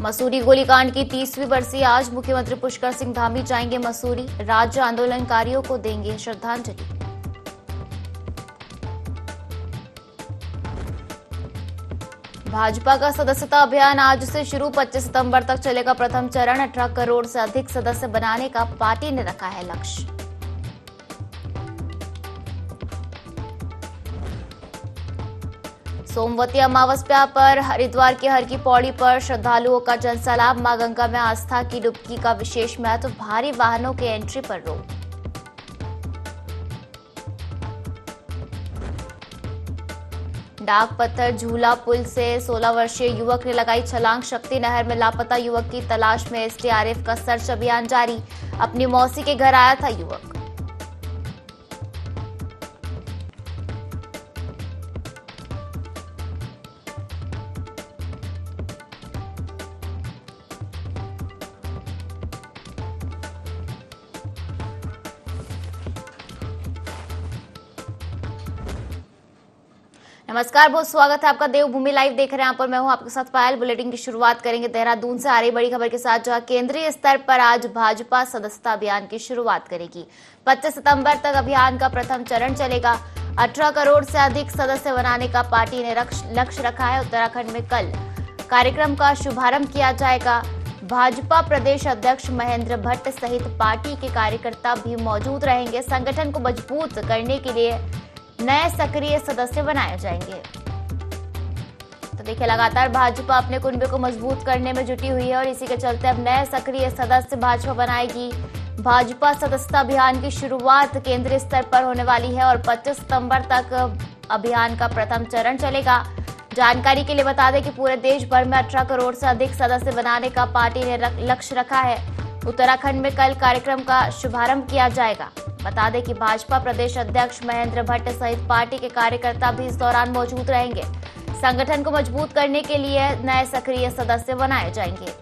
मसूरी गोलीकांड की 30वीं बरसी आज मुख्यमंत्री पुष्कर सिंह धामी जाएंगे मसूरी। राज्य आंदोलनकारियों को देंगे श्रद्धांजलि। भाजपा का सदस्यता अभियान आज से शुरू, 25 सितंबर तक चलेगा प्रथम चरण। 18 करोड़ से अधिक सदस्य बनाने का पार्टी ने रखा है लक्ष्य। सोमवती अमावस्या पर हरिद्वार की हर की पौड़ी पर श्रद्धालुओं का जनसैलाब। मां गंगा में आस्था की डुबकी का विशेष महत्व, भारी वाहनों के एंट्री पर रोक। डाक पत्थर झूला पुल से 16 वर्षीय युवक ने लगाई छलांग। शक्ति नहर में लापता युवक की तलाश में एसडीआरएफ का सर्च अभियान जारी। अपनी मौसी के घर आया था युवक। नमस्कार, बहुत स्वागत है आपका। देवभूमि लाइव देख रहे हैं आप और मैं हूं आपके साथ पायल। बुलेटिन की शुरुआत करेंगे देहरादून से आ रही बड़ी खबर के साथ, जहां केंद्रीय स्तर पर आज भाजपा सदस्यता अभियान की शुरुआत करेगी। 25 सितंबर तक अभियान का प्रथम चरण चलेगा। 18 करोड़ से अधिक सदस्य बनाने का पार्टी ने लक्ष्य रखा है। उत्तराखंड में कल कार्यक्रम का शुभारंभ किया जाएगा। भाजपा प्रदेश अध्यक्ष महेंद्र भट्ट सहित पार्टी के कार्यकर्ता भी मौजूद रहेंगे। संगठन को मजबूत करने के लिए नए सक्रिय सदस्य बनाए जाएंगे। तो देखिए, लगातार भाजपा अपने कुनबे को मजबूत करने में जुटी हुई है और इसी के चलते अब नए सक्रिय सदस्य भाजपा बनाएगी। भाजपा सदस्यता अभियान की शुरुआत केंद्रीय स्तर पर होने वाली है और 25 सितंबर तक अभियान का प्रथम चरण चलेगा। जानकारी के लिए बता दें कि पूरे देश भर में 18 करोड़ से अधिक सदस्य बनाने का पार्टी ने लक्ष्य रखा है। उत्तराखंड में कल कार्यक्रम का शुभारंभ किया जाएगा। बता दें कि भाजपा प्रदेश अध्यक्ष महेंद्र भट्ट सहित पार्टी के कार्यकर्ता भी इस दौरान मौजूद रहेंगे। संगठन को मजबूत करने के लिए नए सक्रिय सदस्य बनाए जाएंगे।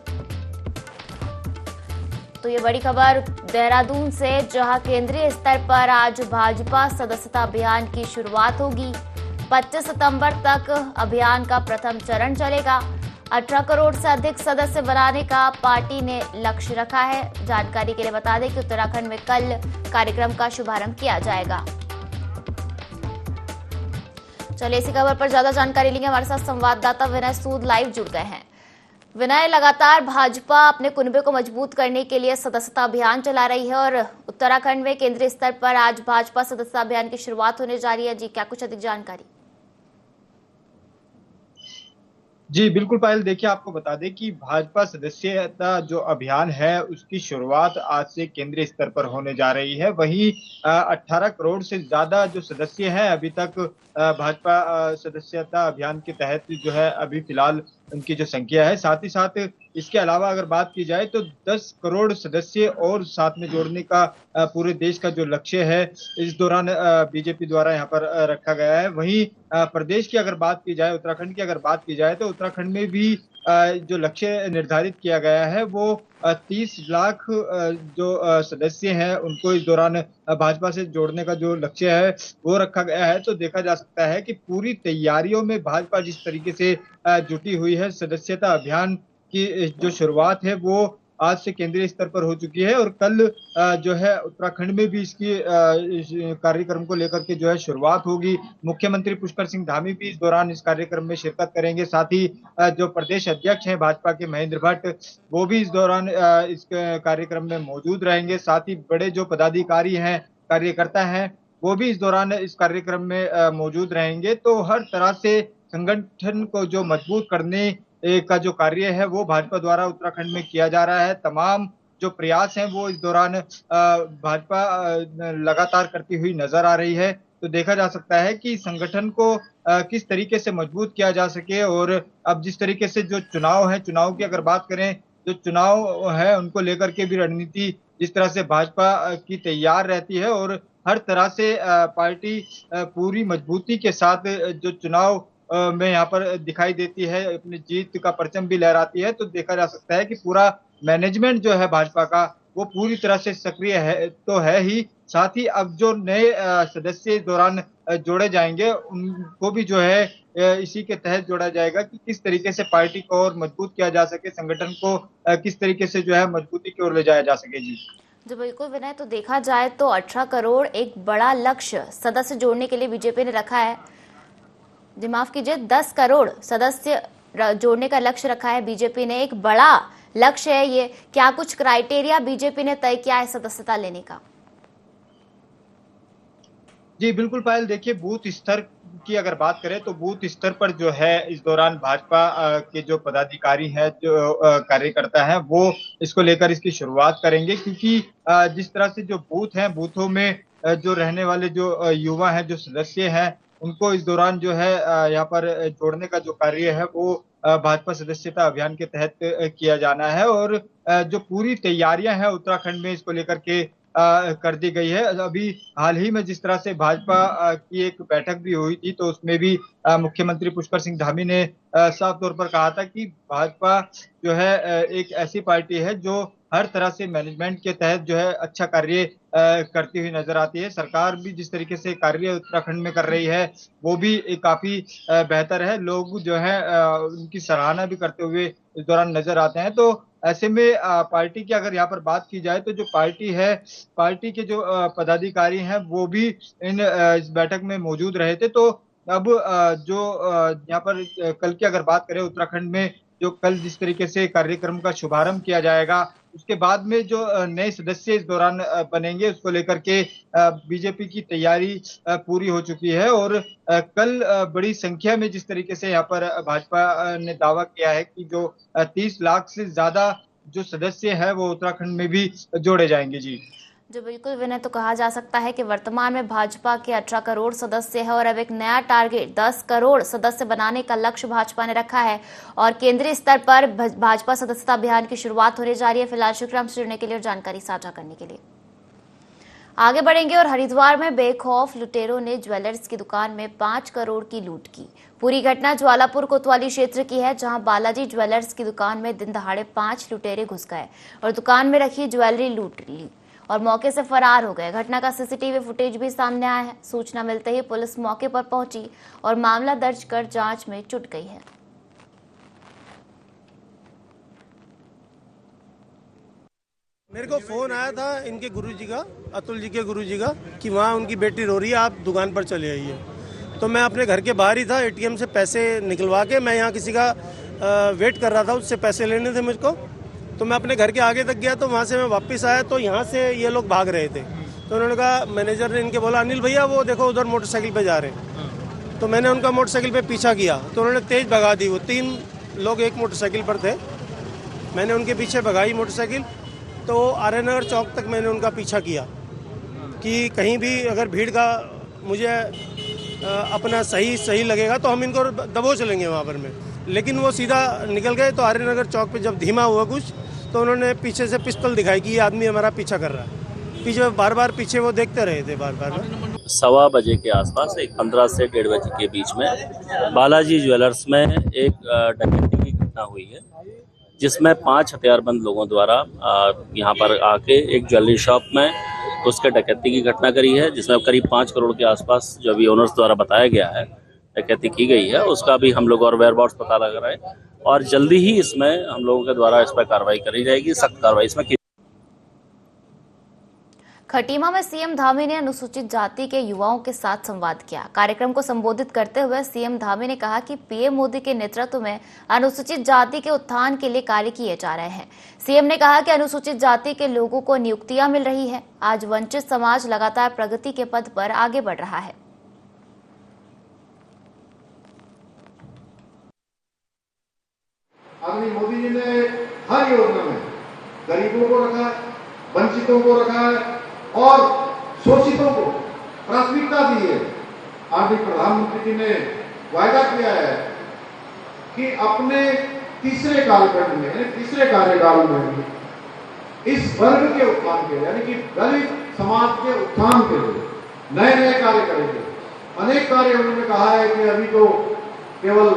तो ये बड़ी खबर देहरादून से, जहां केंद्रीय स्तर पर आज भाजपा सदस्यता अभियान की शुरुआत होगी। 25 सितंबर तक अभियान का प्रथम चरण चलेगा। 18 करोड़ से अधिक सदस्य बनाने का पार्टी ने लक्ष्य रखा है। जानकारी के लिए बता दें कि उत्तराखंड में कल कार्यक्रम का शुभारंभ किया जाएगा। चलिए, इसी खबर पर ज्यादा जानकारी लेंगे। हमारे साथ संवाददाता विनय सूद लाइव जुड़ गए हैं। विनय, लगातार भाजपा अपने कुनबे को मजबूत करने के लिए सदस्यता अभियान चला रही है और उत्तराखंड में केंद्रीय स्तर पर आज भाजपा सदस्यता अभियान की शुरुआत होने जा रही है। जी, क्या कुछ अधिक जानकारी? जी बिल्कुल पायल, देखिए आपको बता दें कि भाजपा सदस्यता जो अभियान है उसकी शुरुआत आज से केंद्रीय स्तर पर होने जा रही है। वहीं 18 करोड़ से ज्यादा जो सदस्य हैं अभी तक भाजपा सदस्यता अभियान के तहत जो है अभी फिलहाल उनकी जो संख्या है। साथ ही साथ इसके अलावा अगर बात की जाए तो 10 करोड़ सदस्य और साथ में जोड़ने का पूरे देश का जो लक्ष्य है इस दौरान बीजेपी द्वारा यहाँ पर रखा गया है। वहीं प्रदेश की अगर बात की जाए, उत्तराखंड की अगर बात की जाए तो उत्तराखंड में भी जो लक्ष्य निर्धारित किया गया है वो 30 लाख जो सदस्य हैं उनको इस दौरान भाजपा से जोड़ने का जो लक्ष्य है वो रखा गया है। तो देखा जा सकता है कि पूरी तैयारियों में भाजपा जिस तरीके से जुटी हुई है, सदस्यता अभियान की जो शुरुआत है वो आज से केंद्रीय स्तर पर हो चुकी है और कल जो है उत्तराखंड में भी इसकी कार्यक्रम को लेकर के जो है शुरुआत होगी। मुख्यमंत्री पुष्कर सिंह धामी भी इस दौरान इस कार्यक्रम में शिरकत करेंगे। साथ ही जो प्रदेश अध्यक्ष हैं भाजपा के महेंद्र भट्ट, वो भी इस दौरान इस कार्यक्रम में मौजूद रहेंगे। साथ ही बड़े जो पदाधिकारी हैं, कार्यकर्ता हैं, वो भी इस दौरान इस कार्यक्रम में मौजूद रहेंगे। तो हर तरह से संगठन को जो मजबूत करने का जो कार्य है वो भाजपा द्वारा उत्तराखंड में किया जा रहा है। तमाम जो प्रयास हैं वो इस दौरान भाजपा लगातार करती हुई नजर आ रही है। तो देखा जा सकता है कि संगठन को किस तरीके से मजबूत किया जा सके और अब जिस तरीके से जो चुनाव है, चुनाव की अगर बात करें, जो चुनाव है उनको लेकर के भी रणनीति जिस तरह से भाजपा की तैयार रहती है और हर तरह से पार्टी पूरी मजबूती के साथ जो चुनाव में यहाँ पर दिखाई देती है, अपनी जीत का परचम भी लहराती है। तो देखा जा सकता है कि पूरा मैनेजमेंट जो है भाजपा का वो पूरी तरह से सक्रिय है तो है ही। साथ ही अब जो नए सदस्य इस दौरान जोड़े जाएंगे उनको भी जो है इसी के तहत जोड़ा जाएगा कि किस तरीके से पार्टी को और मजबूत किया जा सके, संगठन को किस तरीके से जो है मजबूती की ओर ले जाया जा सके। जी जी बिल्कुल विनय, तो देखा जाए तो 18 करोड़ एक बड़ा लक्ष्य सदस्य जोड़ने के लिए बीजेपी ने रखा है। जी माफ कीजिए, 10 करोड़ सदस्य जोड़ने का लक्ष्य रखा है बीजेपी ने। एक बड़ा लक्ष्य है ये। क्या कुछ क्राइटेरिया बीजेपी ने तय किया है सदस्यता लेने का? जी बिल्कुल पायल, देखिए बूथ स्तर की अगर बात करें तो बूथ स्तर पर जो है इस दौरान भाजपा के जो पदाधिकारी हैं, जो कार्यकर्ता हैं, वो इसको लेकर इसकी शुरुआत करेंगे, क्योंकि जिस तरह से जो बूथ हैं, बूथों में जो रहने वाले जो युवा हैं, जो सदस्य हैं, उनको इस दौरान जो है यहाँ पर जोड़ने का जो कार्य है वो भाजपा सदस्यता अभियान के तहत किया जाना है। और जो पूरी तैयारियां हैं उत्तराखंड में इसको लेकर के कर दी गई है। अभी हाल ही में जिस तरह से भाजपा की एक बैठक भी हुई थी, तो उसमें भी मुख्यमंत्री पुष्कर सिंह धामी ने साफ तौर पर कहा था कि भाजपा जो है एक ऐसी पार्टी है जो हर तरह से मैनेजमेंट के तहत जो है अच्छा कार्य करती हुई नजर आती है। सरकार भी जिस तरीके से कार्य उत्तराखंड में कर रही है वो भी काफी बेहतर है। लोग जो है उनकी सराहना भी करते हुए इस दौरान नजर आते हैं। तो ऐसे में पार्टी की अगर यहाँ पर बात की जाए तो जो पार्टी है, पार्टी के जो पदाधिकारी हैं वो भी इस बैठक में मौजूद रहे थे। तो अब जो यहाँ पर कल की अगर बात करें उत्तराखंड में, जो कल जिस तरीके से कार्यक्रम का शुभारंभ किया जाएगा, उसके बाद में जो नए सदस्य इस दौरान बनेंगे, उसको लेकर के बीजेपी की तैयारी पूरी हो चुकी है। और कल बड़ी संख्या में जिस तरीके से यहाँ पर भाजपा ने दावा किया है कि जो 30 लाख से ज्यादा जो सदस्य है वो उत्तराखंड में भी जोड़े जाएंगे। जी जो बिल्कुल विनय, तो कहा जा सकता है कि वर्तमान में भाजपा के 18 करोड़ सदस्य है और अब एक नया टारगेट 10 करोड़ सदस्य बनाने का लक्ष्य भाजपा ने रखा है और केंद्रीय स्तर पर भाजपा सदस्यता अभियान की शुरुआत होने जा रही है। फिलहाल शुक्राम से जुड़ने के लिए और जानकारी साझा करने के लिए। आगे बढ़ेंगे और हरिद्वार में बेखौफ लुटेरों ने ज्वेलर्स की दुकान में 5 करोड़ की लूट की। पूरी घटना ज्वालापुर कोतवाली क्षेत्र की है, जहां बालाजी ज्वेलर्स की दुकान में दिन दहाड़े 5 लुटेरे घुस गए और दुकान में रखी ज्वेलरी लूट ली और मौके से फरार हो गए। घटना का सीसीटीवी फुटेज भी सामने आया है। सूचना मिलते ही पुलिस मौके पर पहुंची और मामला दर्ज कर जांच में जुट गई है। मेरे को फोन आया था इनके गुरुजी का, अतुल जी के गुरुजी का, कि वहाँ उनकी बेटी रो रही है, आप दुकान पर चले आइए। तो मैं अपने घर के बाहर ही था, एटीएम से पैसे निकलवा के मैं यहाँ किसी का वेट कर रहा था, उससे पैसे लेने थे मुझको। तो मैं अपने घर के आगे तक गया, तो वहाँ से मैं वापस आया तो यहाँ से ये लोग भाग रहे थे। तो उन्होंने कहा, मैनेजर ने इनके बोला, अनिल भैया वो देखो उधर मोटरसाइकिल पे जा रहे हैं। तो मैंने उनका मोटरसाइकिल पे पीछा किया तो उन्होंने तेज भगा दी। वो 3 लोग एक मोटरसाइकिल पर थे, मैंने उनके पीछे भगाई मोटरसाइकिल। तो आर्यनगर चौक तक मैंने उनका पीछा किया कि कहीं भी अगर भीड़ का मुझे अपना सही लगेगा तो हम इनको दबोच लेंगे वहाँ पर में। लेकिन वो सीधा निकल गए। तो आर्यनगर चौक पे जब धीमा हुआ कुछ, तो उन्होंने पीछे से पिस्तौल दिखाई कि ये आदमी हमारा पीछा कर रहा है। पीछे बार पीछे वो देखते रहे थे बार। 1:15 बजे के आसपास, एक 15 से 1:30 बजे के बीच में बालाजी ज्वेलर्स में एक डकैती की घटना हुई है, जिसमें 5 हथियारबंद लोगों द्वारा यहाँ पर आके एक ज्वेलरी शॉप में उसके डकैती की घटना करी है, जिसमें करीब 5 करोड़ के आसपास जो अभी ओनर्स द्वारा बताया गया है डकैती की गई है। उसका भी हम लोग और वेयरबाउट्स पता लगा रहे हैं और जल्दी ही इसमें हम लोगों के द्वारा इस पर कार्रवाई करी जाएगी, सख्त कार्रवाई इसमें की। खटीमा में सीएम धामी ने अनुसूचित जाति के युवाओं के साथ संवाद किया। कार्यक्रम को संबोधित करते हुए सीएम धामी ने कहा कि पीएम मोदी के नेतृत्व में अनुसूचित जाति के उत्थान के लिए कार्य किए जा रहे हैं। सीएम ने कहा कि अनुसूचित जाति के लोगों को नियुक्तियां मिल रही है। आज वंचित समाज लगातार प्रगति के पथ पर आगे बढ़ रहा है। आदरणीय मोदी जी ने हर योजना में गरीबों को रखा है, वंचितों को रखा है और शोषितों को प्राथमिकता दी है। आदरणीय प्रधानमंत्री जी ने वायदा किया है कि अपने तीसरे कालखंड में, तीसरे कार्यकाल में इस वर्ग के उत्थान के लिए, यानी कि दलित समाज के उत्थान के लिए नए कार्य करेंगे। अनेक कार्य उन्होंने कहा है कि अभी तो केवल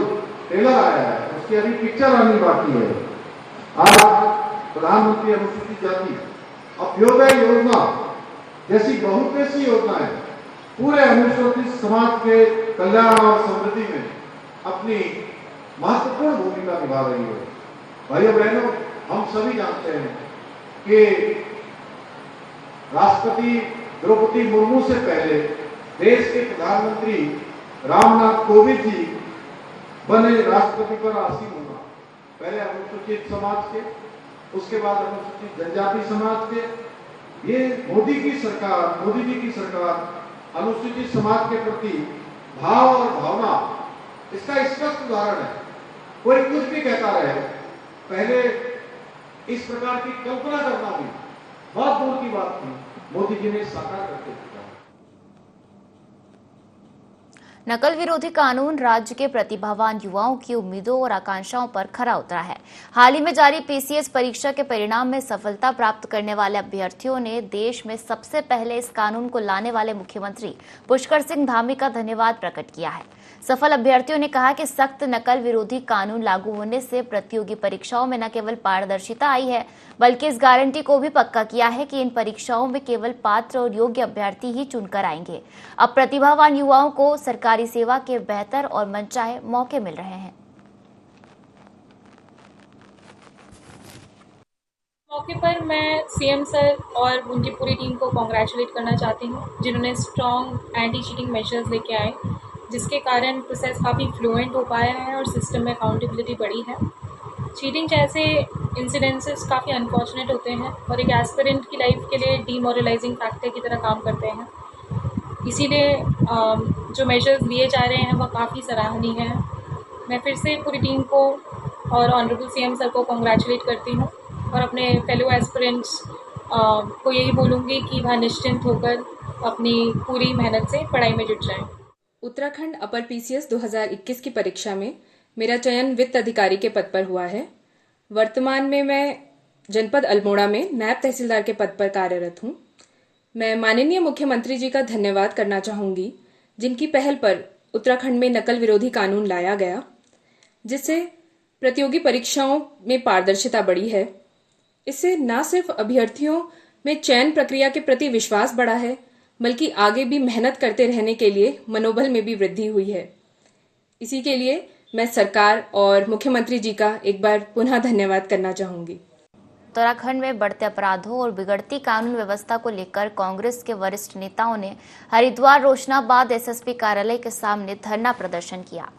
ट्रेलर आया है, उसकी अभी पिक्चर आनी बाकी है। आज प्रधानमंत्री अनुसूचित जाति अभ्युदय योजना जैसी बहुत सी योजनाएं पूरे अनुसूचित समाज के कल्याण और समृद्धि में अपनी महत्वपूर्ण भूमिका निभा रही है। भाइयों बहनों, हम सभी जानते हैं कि राष्ट्रपति द्रौपदी मुर्मू से पहले देश के प्रधानमंत्री रामनाथ कोविंद जी बने राष्ट्रपति पर आसीन होना, पहले अनुसूचित समाज के, उसके बाद अनुसूचित जनजाति समाज के। ये मोदी जी की सरकार अनुसूचित समाज के प्रति भाव और भावना, इसका स्पष्ट उदाहरण है। कोई कुछ भी कहता रहे, पहले इस प्रकार की कल्पना करना भी बहुत दूर की बात थी, मोदी जी ने साकार करके दिखाया। नकल विरोधी कानून राज्य के प्रतिभावान युवाओं की उम्मीदों और आकांक्षाओं पर खरा उतरा है। हाल ही में जारी पीसीएस परीक्षा के परिणाम में सफलता प्राप्त करने वाले अभ्यर्थियों ने देश में सबसे पहले इस कानून को लाने वाले मुख्यमंत्री पुष्कर सिंह धामी का धन्यवाद प्रकट किया है। सफल अभ्यर्थियों ने कहा कि सख्त नकल विरोधी कानून लागू होने से प्रतियोगी परीक्षाओं में न केवल पारदर्शिता आई है, बल्कि इस गारंटी को भी पक्का किया है कि इन परीक्षाओं में केवल पात्र और योग्य अभ्यर्थी ही चुनकर आएंगे। अब प्रतिभावान युवाओं को सरकारी सेवा के बेहतर और मनचाहे मौके मिल रहे हैं। मौके पर मैं सीएम सर और उनकी पूरी टीम को कॉन्ग्रेचुलेट करना चाहती हूँ, जिन्होंने स्ट्रॉन्ग एंटी चीटिंग मेजर्स लेके आए, जिसके कारण प्रोसेस काफ़ी फ्लुएंट हो पाया है और सिस्टम में अकाउंटेबिलिटी बढ़ी है। चीटिंग जैसे इंसिडेंसेस काफ़ी अनफॉर्चुनेट होते हैं और एक एस्पिरेंट की लाइफ के लिए डीमोरलाइजिंग फैक्टर की तरह काम करते हैं। इसीलिए जो मेजर्स लिए जा रहे हैं वह काफ़ी सराहनीय है। मैं फिर से पूरी टीम को और ऑनरेबल सीएम सर को कॉन्ग्रेचुलेट करती हूँ और अपने फेलो एस्पिरेंट्स को यही बोलूँगी कि वह निश्चिंत होकर अपनी पूरी मेहनत से पढ़ाई में जुट जाएं। उत्तराखंड अपर पीसीएस 2021 की परीक्षा में मेरा चयन वित्त अधिकारी के पद पर हुआ है। वर्तमान में मैं जनपद अल्मोड़ा में नायब तहसीलदार के पद पर कार्यरत हूँ। मैं माननीय मुख्यमंत्री जी का धन्यवाद करना चाहूँगी, जिनकी पहल पर उत्तराखंड में नकल विरोधी कानून लाया गया, जिससे प्रतियोगी परीक्षाओं में पारदर्शिता बढ़ी है। इससे न सिर्फ अभ्यर्थियों में चयन प्रक्रिया के प्रति विश्वास बढ़ा है, बल्कि आगे भी मेहनत करते रहने के लिए मनोबल में भी वृद्धि हुई है। इसी के लिए मैं सरकार और मुख्यमंत्री जी का एक बार पुनः धन्यवाद करना चाहूंगी। उत्तराखंड में बढ़ते अपराधों और बिगड़ती कानून व्यवस्था को लेकर कांग्रेस के वरिष्ठ नेताओं ने हरिद्वार रोशनाबाद एसएसपी कार्यालय के सामने धरना प्रदर्शन किया।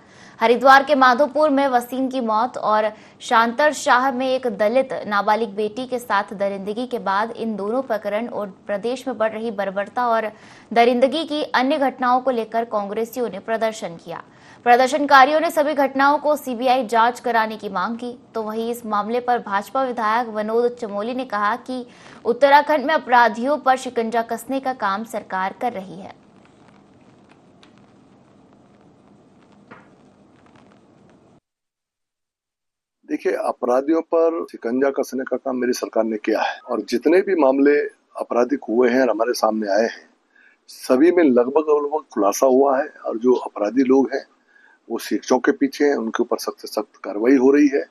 हरिद्वार के माधोपुर में वसीम की मौत और शांतर शाह में एक दलित नाबालिग बेटी के साथ दरिंदगी के बाद इन दोनों प्रकरण और प्रदेश में बढ़ रही बर्बरता और दरिंदगी की अन्य घटनाओं को लेकर कांग्रेसियों ने प्रदर्शन किया। प्रदर्शनकारियों ने सभी घटनाओं को सीबीआई जांच कराने की मांग की। तो वहीं इस मामले पर भाजपा विधायक विनोद चमोली ने कहा कि उत्तराखंड में अपराधियों पर शिकंजा कसने का काम सरकार कर रही है। देखिए, अपराधियों पर शिकंजा कसने का काम मेरी सरकार ने किया है और जितने भी मामले आपराधिक हुए हैं और हमारे सामने आए हैं, सभी में लगभग खुलासा हुआ है और जो अपराधी लोग हैं वो शिक्षकों के पीछे हैं, उनके ऊपर सख्त से सख्त कार्रवाई हो रही है।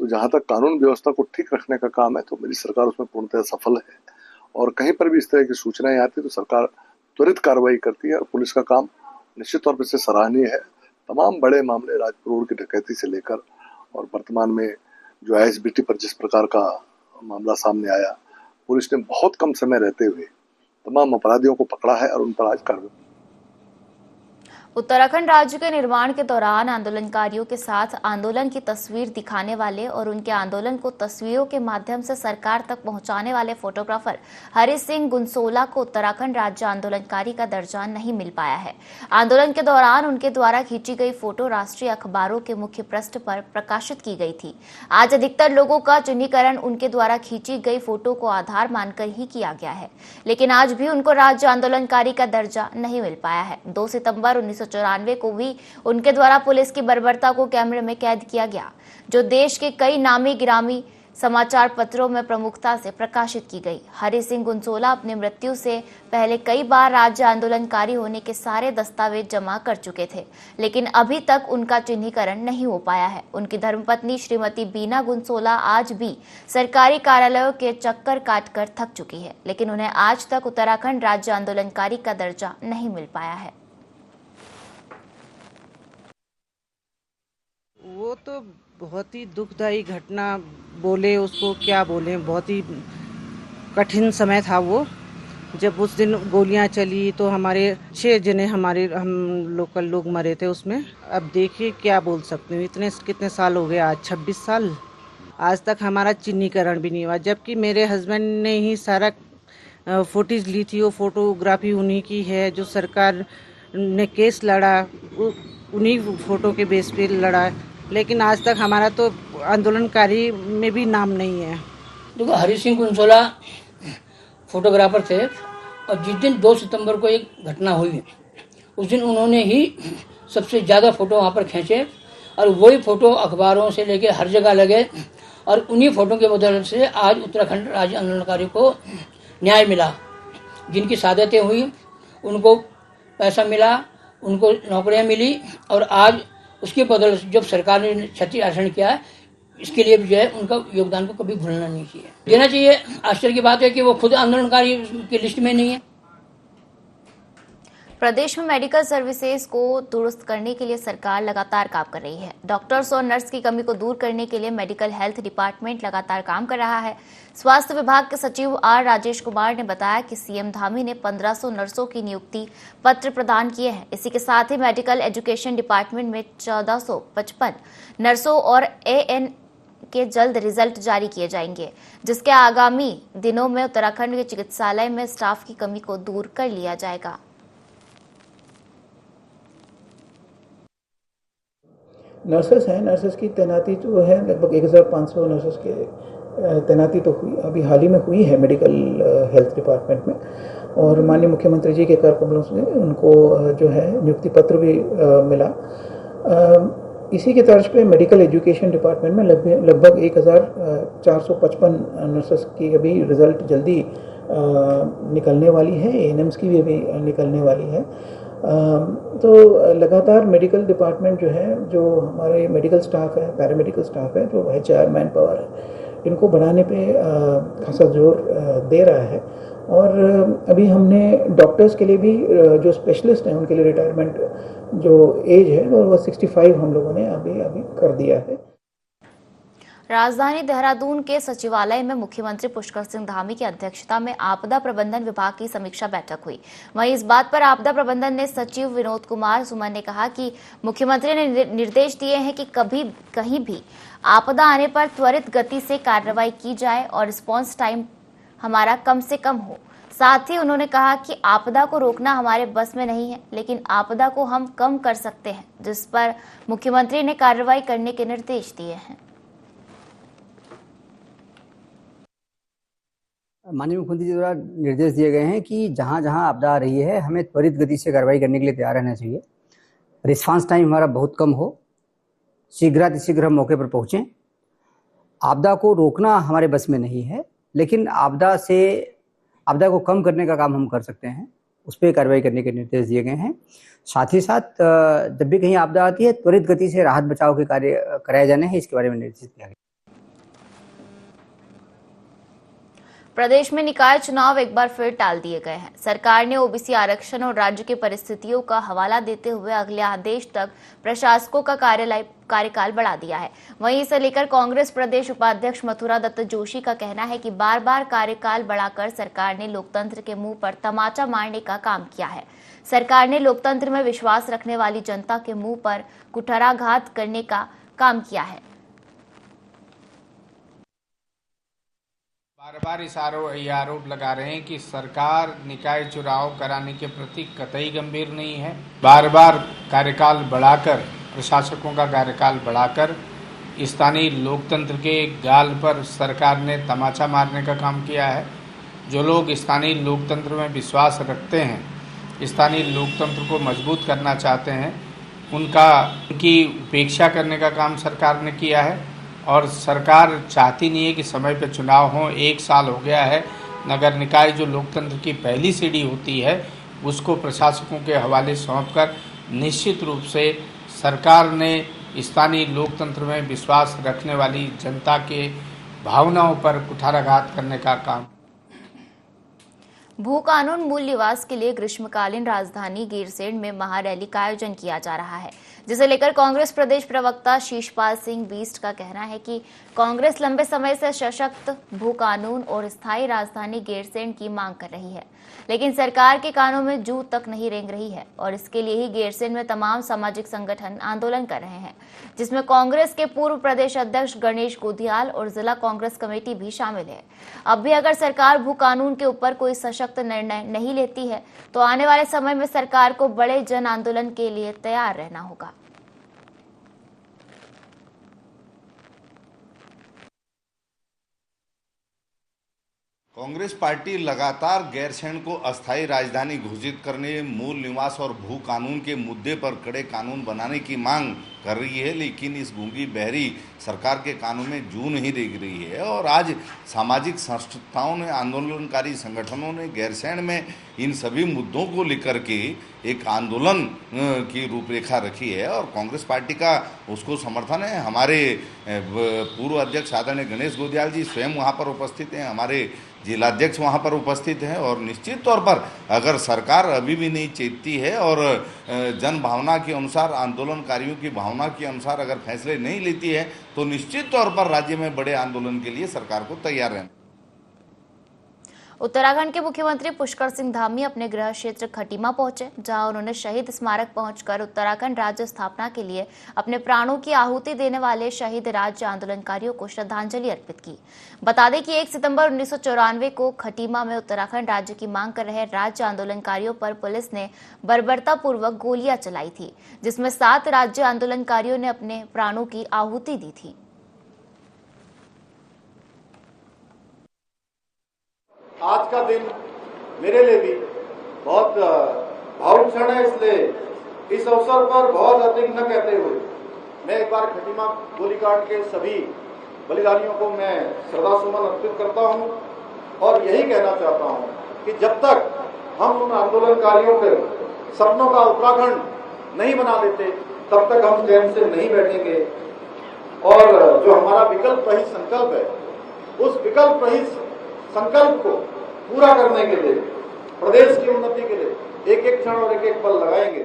तो जहां तक कानून व्यवस्था को ठीक रखने का काम है, तो मेरी सरकार उसमें पूर्णतः सफल है और कहीं पर भी इस तरह की सूचनाएं आती है तो सरकार त्वरित कार्रवाई करती है और पुलिस का काम निश्चित तौर पर सराहनीय है। तमाम बड़े मामले राजपुर रोड की डकैती से लेकर और वर्तमान में जो आईएसबीटी पर जिस प्रकार का मामला सामने आया, पुलिस ने बहुत कम समय रहते हुए तमाम अपराधियों को पकड़ा है और उन पर आज कार्रवाई। उत्तराखंड राज्य के निर्माण के दौरान आंदोलनकारियों के साथ आंदोलन की तस्वीर दिखाने वाले और उनके आंदोलन को तस्वीरों के माध्यम से सरकार तक पहुंचाने वाले फोटोग्राफर हरि सिंह गुंसोला को उत्तराखंड राज्य आंदोलनकारी का दर्जा नहीं मिल पाया है। आंदोलन के दौरान उनके द्वारा खींची गई फोटो राष्ट्रीय अखबारों के मुख्य पृष्ठ पर प्रकाशित की गई थी। आज अधिकतर लोगों का चिन्हीकरण उनके द्वारा खींची गई फोटो को आधार मानकर ही किया गया है, लेकिन आज भी उनको राज्य आंदोलनकारी का दर्जा नहीं मिल पाया है। 2 सितंबर 1994 को भी उनके द्वारा पुलिस की बर्बरता को कैमरे में कैद किया गया, जो देश के कई नामी गिरामी समाचार पत्रों में प्रमुखता से प्रकाशित की गई। हरि सिंह गुंसोला अपनी मृत्यु से पहले कई बार राज्य आंदोलनकारी होने के सारे दस्तावेज जमा कर चुके थे, लेकिन अभी तक उनका चिन्हीकरण नहीं हो पाया है। उनकी धर्मपत्नी श्रीमती बीना गुंसोला आज भी सरकारी कार्यालयों के चक्कर काटकर थक चुकी है, लेकिन उन्हें आज तक उत्तराखंड राज्य आंदोलनकारी का दर्जा नहीं मिल पाया है। वो तो बहुत ही दुखदायी घटना बोले, उसको क्या बोले, बहुत ही कठिन समय था वो। जब उस दिन गोलियां चली तो हमारे 6 जने हम लोकल लोग मरे थे उसमें। अब देखिए क्या बोल सकते हैं, कितने साल हो गए, आज 26 साल, आज तक हमारा चिन्हीकरण भी नहीं हुआ। जबकि मेरे हस्बैंड ने ही सारा फोटोज ली थी, वो फोटोग्राफी उन्हीं की है। जो सरकार ने केस लड़ा उन्हीं फोटो के बेस पे लड़ा, लेकिन आज तक हमारा तो आंदोलनकारी में भी नाम नहीं है। देखो, हरि सिंह गुंसोला फोटोग्राफर थे और जिस दिन 2 सितंबर को एक घटना हुई उस दिन उन्होंने ही सबसे ज़्यादा फ़ोटो वहाँ पर खींचे और वही फ़ोटो अखबारों से लेके हर जगह लगे और उन्हीं फ़ोटो के बदौलत से आज उत्तराखंड राज्य आंदोलनकारी को न्याय मिला। जिनकी शहादतें हुई उनको पैसा मिला, उनको नौकरियाँ मिली और आज उसके बदौलत जब सरकार ने क्षति अर्जन किया है, इसके लिए भी जो है उनका योगदान को कभी भूलना नहीं चाहिए, देना चाहिए। आश्चर्य की बात है कि वो खुद आंदोलनकारी की लिस्ट में नहीं है। प्रदेश में मेडिकल सर्विसेज को दुरुस्त करने के लिए सरकार लगातार काम कर रही है। डॉक्टर्स और नर्स की कमी को दूर करने के लिए मेडिकल हेल्थ डिपार्टमेंट लगातार काम कर रहा है। स्वास्थ्य विभाग के सचिव आर राजेश कुमार ने बताया कि सीएम धामी ने 1500 नर्सों की नियुक्ति पत्र प्रदान किए हैं। इसी के साथ ही मेडिकल एजुकेशन डिपार्टमेंट में 1455 नर्सों और AN के जल्द रिजल्ट जारी किए जाएंगे, जिसके आगामी दिनों में उत्तराखंड के चिकित्सालय में स्टाफ की कमी को दूर कर लिया जाएगा। नर्सेस हैं, नर्सेस की तैनाती जो है लगभग 1500 नर्सेस के तैनाती तो हुई, अभी हाल ही में हुई है मेडिकल हेल्थ डिपार्टमेंट में। और माननीय मुख्यमंत्री जी के कर कमलों से उनको जो है नियुक्ति पत्र भी मिला। इसी के तर्ज पे मेडिकल एजुकेशन डिपार्टमेंट में लगभग 1455 नर्सेस की अभी रिजल्ट जल्दी निकलने वाली है। ANMs की भी अभी निकलने वाली है। तो लगातार मेडिकल डिपार्टमेंट जो है, जो हमारे मेडिकल स्टाफ है, पैरामेडिकल स्टाफ है, जो HR मैन पावर है, इनको बढ़ाने पे खासा जोर दे रहा है। और अभी हमने डॉक्टर्स के लिए भी जो स्पेशलिस्ट हैं उनके लिए रिटायरमेंट जो एज है वो 65 हम लोगों ने अभी कर दिया है। राजधानी देहरादून के सचिवालय में मुख्यमंत्री पुष्कर सिंह धामी की अध्यक्षता में आपदा प्रबंधन विभाग की समीक्षा बैठक हुई। वहीं इस बात पर आपदा प्रबंधन ने सचिव विनोद कुमार सुमन ने कहा कि मुख्यमंत्री ने निर्देश दिए हैं कि कहीं भी आपदा आने पर त्वरित गति से कार्रवाई की जाए और रिस्पांस टाइम हमारा कम से कम हो। साथ ही उन्होंने कहा कि आपदा को रोकना हमारे बस में नहीं है, लेकिन आपदा को हम कम कर सकते हैं, जिस पर मुख्यमंत्री ने कार्रवाई करने के निर्देश दिए हैं। माननीय मुख्यमंत्री जी द्वारा निर्देश दिए गए हैं कि जहां जहां आपदा आ रही है हमें त्वरित गति से कार्रवाई करने के लिए तैयार रहना चाहिए। रिस्पांस टाइम हमारा बहुत कम हो, शीघ्रातिशीघ्र हम मौके पर पहुंचें। आपदा को रोकना हमारे बस में नहीं है, लेकिन आपदा को कम करने का काम हम कर सकते हैं, उस पर कार्रवाई करने के निर्देश दिए गए हैं। साथ ही साथ जब भी कहीं आपदा आती है त्वरित गति से राहत बचाव के कार्य कराए जाने हैं, इसके बारे में निर्देशित किया गया। प्रदेश में निकाय चुनाव एक बार फिर टाल दिए गए हैं। सरकार ने OBC आरक्षण और राज्य की परिस्थितियों का हवाला देते हुए अगले आदेश तक प्रशासकों का कार्यकाल बढ़ा दिया है। वहीं इसे लेकर कांग्रेस प्रदेश उपाध्यक्ष मथुरा दत्त जोशी का कहना है कि बार बार कार्यकाल बढ़ाकर सरकार ने लोकतंत्र के मुंह पर तमाचा मारने का काम किया है। सरकार ने लोकतंत्र में विश्वास रखने वाली जनता के मुंह पर कुठाराघात करने का काम किया है। बार बार इस आरोप लगा रहे हैं कि सरकार निकाय चुनाव कराने के प्रति कतई गंभीर नहीं है। बार बार कार्यकाल बढ़ाकर, प्रशासकों का कार्यकाल बढ़ाकर स्थानीय लोकतंत्र के गाल पर सरकार ने तमाचा मारने का काम किया है। जो लोग स्थानीय लोकतंत्र में विश्वास रखते हैं, स्थानीय लोकतंत्र को मजबूत करना चाहते हैं, उनकी उपेक्षा करने का काम सरकार ने किया है। और सरकार चाहती नहीं है कि समय पर चुनाव हो। 1 साल हो गया है। नगर निकाय जो लोकतंत्र की पहली सीढ़ी होती है उसको प्रशासकों के हवाले सौंपकर निश्चित रूप से सरकार ने स्थानीय लोकतंत्र में विश्वास रखने वाली जनता के भावनाओं पर कुठाराघात करने का काम। भू कानून मूल निवास के लिए ग्रीष्मकालीन राजधानी गैरसैंण में महारैली का आयोजन किया जा रहा है, जिसे लेकर कांग्रेस प्रदेश प्रवक्ता शीशपाल सिंह बीस्ट का कहना है कि कांग्रेस लंबे समय से सशक्त भू कानून और स्थायी राजधानी गैरसैंण की मांग कर रही है, लेकिन सरकार के कानों में जू तक नहीं रेंग रही है और इसके लिए ही गैरसैंण में तमाम सामाजिक संगठन आंदोलन कर रहे हैं, जिसमें कांग्रेस के पूर्व प्रदेश अध्यक्ष गणेश गोधियाल और जिला कांग्रेस कमेटी भी शामिल है। अब भी अगर सरकार भू कानून के ऊपर कोई सशक्त निर्णय नहीं लेती है तो आने वाले समय में सरकार को बड़े जन आंदोलन के लिए तैयार रहना होगा। कांग्रेस पार्टी लगातार गैरसैंण को अस्थायी राजधानी घोषित करने, मूल निवास और भू कानून के मुद्दे पर कड़े कानून बनाने की मांग कर रही है, लेकिन इस गूंगी बहरी सरकार के कानों में जू नहीं देख रही है। और आज सामाजिक संस्थाओं ने, आंदोलनकारी संगठनों ने गैरसैंण में इन सभी मुद्दों को लेकर के एक आंदोलन की रूपरेखा रखी है और कांग्रेस पार्टी का उसको समर्थन है। हमारे पूर्व अध्यक्ष आदरणीय गणेश गोधियाल जी स्वयं वहाँ पर उपस्थित हैं, हमारे जिलाध्यक्ष वहाँ पर उपस्थित हैं और निश्चित तौर पर अगर सरकार अभी भी नहीं चेतती है और जन भावना के अनुसार, आंदोलनकारियों की भावना के अनुसार अगर फैसले नहीं लेती है तो निश्चित तौर पर राज्य में बड़े आंदोलन के लिए सरकार को तैयार रहना। उत्तराखंड के मुख्यमंत्री पुष्कर सिंह धामी अपने गृह क्षेत्र खटीमा पहुंचे, जहां उन्होंने शहीद स्मारक पहुंचकर उत्तराखंड राज्य स्थापना के लिए अपने प्राणों की आहुति देने वाले शहीद राज्य आंदोलनकारियों को श्रद्धांजलि अर्पित की। बता दें कि 1 सितंबर 1994 को खटीमा में उत्तराखंड राज्य की मांग कर रहे राज्य आंदोलनकारियों पर पुलिस ने बर्बरतापूर्वक गोलियां चलाई थी, जिसमें 7 राज्य आंदोलनकारियों ने अपने प्राणों की आहुति दी थी। आज का दिन मेरे लिए भी बहुत भावुक क्षण है, इसलिए इस अवसर पर बहुत अधिक न कहते हुए मैं एक बार खटीमा गोलीकांड के सभी बलिदानियों को मैं श्रद्धा सुमन अर्पित करता हूं और यही कहना चाहता हूं कि जब तक हम उन आंदोलनकारियों के सपनों का उत्तराखंड नहीं बना देते तब तक हम चैन से नहीं बैठेंगे और जो हमारा विकल्प रहित संकल्प है, उस विकल्प रहित संकल्प को पूरा करने के लिए, प्रदेश की उन्नति के लिए एक एक क्षण और एक एक पल लगाएंगे।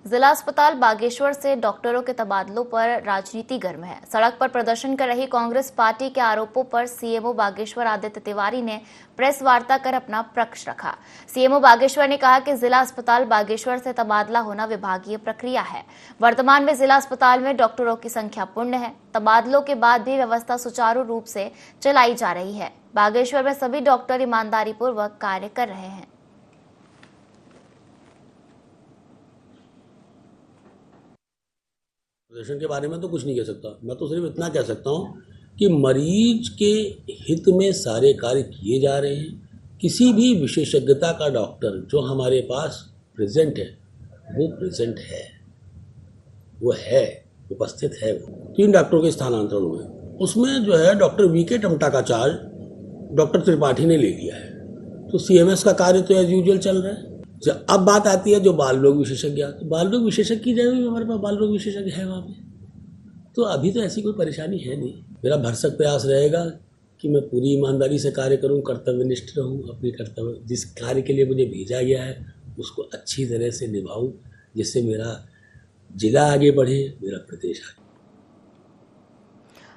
जिला अस्पताल बागेश्वर से डॉक्टरों के तबादलों पर राजनीति गर्म है। सड़क पर प्रदर्शन कर रही कांग्रेस पार्टी के आरोपों पर सीएमओ बागेश्वर आदित्य तिवारी ने प्रेस वार्ता कर अपना पक्ष रखा। सीएमओ बागेश्वर ने कहा कि जिला अस्पताल बागेश्वर से तबादला होना विभागीय प्रक्रिया है। वर्तमान में जिला अस्पताल में डॉक्टरों की संख्या पूर्ण है। तबादलों के बाद भी व्यवस्था सुचारू रूप से चलाई जा रही है। बागेश्वर में सभी डॉक्टर ईमानदारी पूर्वक कार्य कर रहे हैं। प्रदर्शन के बारे में तो कुछ नहीं कह सकता, मैं तो सिर्फ इतना कह सकता हूँ कि मरीज के हित में सारे कार्य किए जा रहे हैं। किसी भी विशेषज्ञता का डॉक्टर जो हमारे पास प्रेजेंट है वो प्रेजेंट है, वो है, उपस्थित है। 3 डॉक्टरों के स्थानांतरण हुए, उसमें जो है डॉक्टर वीके टमटा का चार्ज डॉक्टर त्रिपाठी ने ले लिया है। तो सीएमएस का कार्य तो एज यूजुअल चल रहा है। जब अब बात आती है जो बाल रोग विशेषज्ञ, तो बाल रोग विशेषज्ञ की जगह भी हमारे पास बाल रोग विशेषज्ञ है वहाँ पे, तो अभी तो ऐसी कोई परेशानी है नहीं। मेरा भरसक प्रयास रहेगा कि मैं पूरी ईमानदारी से कार्य करूँ, कर्तव्यनिष्ठ रहूँ, अपने कर्तव्य जिस कार्य के लिए मुझे भेजा गया है उसको अच्छी तरह से निभाऊँ, जिससे मेरा जिला आगे बढ़े, मेरा प्रदेश आगे।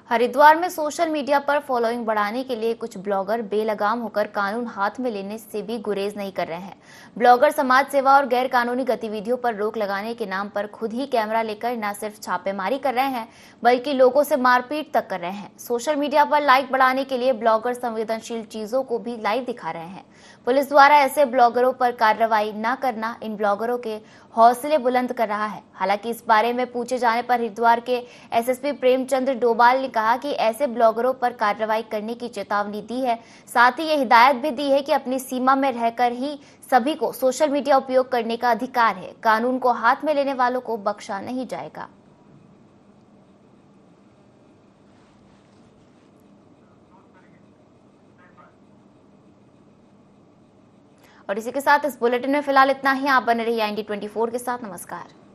हरिद्वार में सोशल मीडिया पर फॉलोइंग बढ़ाने के लिए कुछ ब्लॉगर बेलगाम होकर कानून हाथ में लेने से भी गुरेज नहीं कर रहे हैं। ब्लॉगर समाज सेवा और गैर कानूनी गतिविधियों पर रोक लगाने के नाम पर खुद ही कैमरा लेकर न सिर्फ छापेमारी कर रहे हैं बल्कि लोगों से मारपीट तक कर रहे हैं। सोशल मीडिया पर लाइक बढ़ाने के लिए ब्लॉगर संवेदनशील चीजों को भी लाइव दिखा रहे हैं। पुलिस द्वारा ऐसे ब्लॉगरों पर कार्रवाई न करना इन ब्लॉगरों के हौसले बुलंद कर रहा है। हालांकि इस बारे में पूछे जाने पर हरिद्वार के एसएसपी प्रेमचंद्र डोभाल ने कहा कि ऐसे ब्लॉगरों पर कार्रवाई करने की चेतावनी दी है, साथ ही ये हिदायत भी दी है कि अपनी सीमा में रहकर ही सभी को सोशल मीडिया उपयोग करने का अधिकार है। कानून को हाथ में लेने वालों को बख्शा नहीं जाएगा। और इसी के साथ इस बुलेटिन में फिलहाल इतना ही। आप बने रहिए IND24 के साथ। नमस्कार।